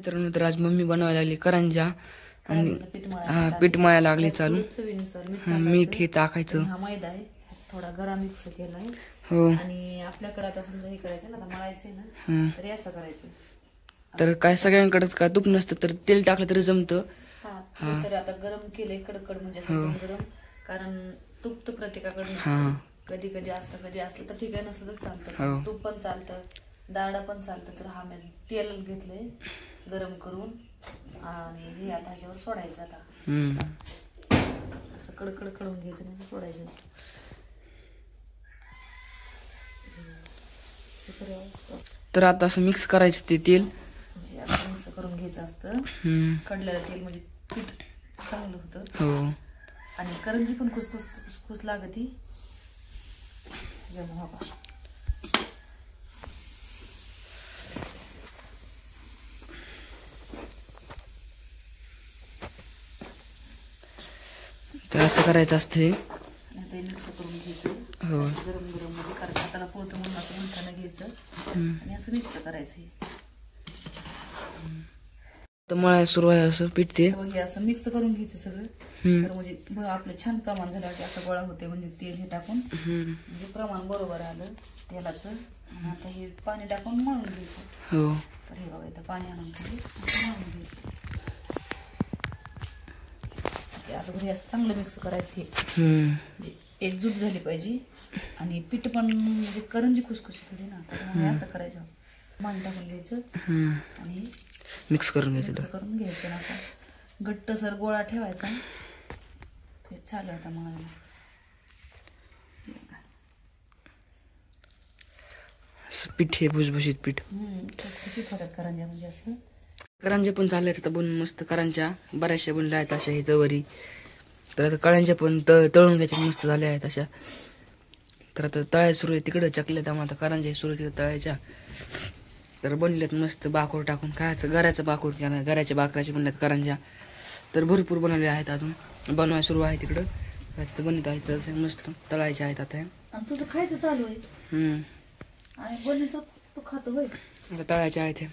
मित्रांनो, तर आज मम्मी बनवायला लागली करंजा आणि पीठ मळायला लागली चालू. मीठ हे टाकायचं. हा मैदा आहे, थोडा गरा मिक्स केलाय. हो. आणि आपल्याकडे आता समजा हे करायचं ना, आता मळायचंय ना, तर असं करायचं. तर काय सगळ्यांकडेच काय तूप नसतं तर तेल टाकलं तरी जमतं. हा तर आता गरम केलंय कडकड म्हणजे असं गरम, कारण तूप तर प्रत्येकाकडे नसतं. कधी कधी असतं, कधी असलं तर ठीक आहे, नसलं तर चालतं. तूप पण चालतं, दाडा पण चालतं. तर हा मी तेल घेतलंय गरम करून आणि हे आता ह्याच्यावर सोडायचं. आता असं कडकड करून घ्यायचं नाही, सोडायचं. तर आता असं मिक्स करायचं ते तेल, असं मिक्स करून घ्यायचं असतं. कडलेलं तेल म्हणजे पीठ चांगलं होतं. हो. आणि करंजी पण खुसखुस खुसखुस लागती. तर असं करायचं असते. मिक्स करून घ्यायचं. हो. गरम गरम मध्ये कारण हाताला पोळतं म्हणून असं म्हणताना घ्यायचं आणि असं मिक्स करायचं. तर मळायला सुरू आहे असं पीठ ते असं मिक्स करून घ्यायचं सगळं. तर म्हणजे आपलं छान प्रमाण झालं की असं गोळा होते. म्हणजे तेल हे टाकून म्हणजे प्रमाण बरोबर आलं तेलाचं. आणि आता हे पाणी टाकून मळून घ्यायचं. हो. तर हे बघा इथं पाणी आणून मळून घ्यायचं. आता घरी असं चांगलं मिक्स करायचं. हे म्हणजे एकजूट झाली पाहिजे आणि पीठ पण म्हणजे करंजी खुसखुशीत होती ना, त्याच्यामुळे असं करायचं. पाणी टाकून घ्यायचं आणि मिक्स करून घ्यायचं. असा घट्ट सर गोळा ठेवायचा. ते चालू आता मला पीठ हे भुसभुशीत पीठ. खुसखुशीत होतात करंज्या. म्हणजे असं करंज्या पण चालल्यात आता बनून मस्त. करंज्या बऱ्याचशा बनल्या आहेत अशा हे जवरी. तर आता कळ्यांच्या पण तळून घ्यायच्या मस्त झाल्या आहेत अशा. तर आता तळायला सुरू आहे तिकडं चकल्या. त्यामुळे आता करंज्या सुरू आहे तळायच्या. तर बनल्यात मस्त बाकूर टाकून खायचं. गऱ्याचं बाकूर किंवा गऱ्याच्या बाकराचे बनल्यात करंज्या. तर भरपूर बनवले आहेत, अजून बनवायला सुरू आहे तिकडं. आता बनत आहेत मस्त तळायचे आहेत आता. आणि तुझं खायचं चालू आहे आणि बनवतो तू खातो होय. आता तळायचे आहेत.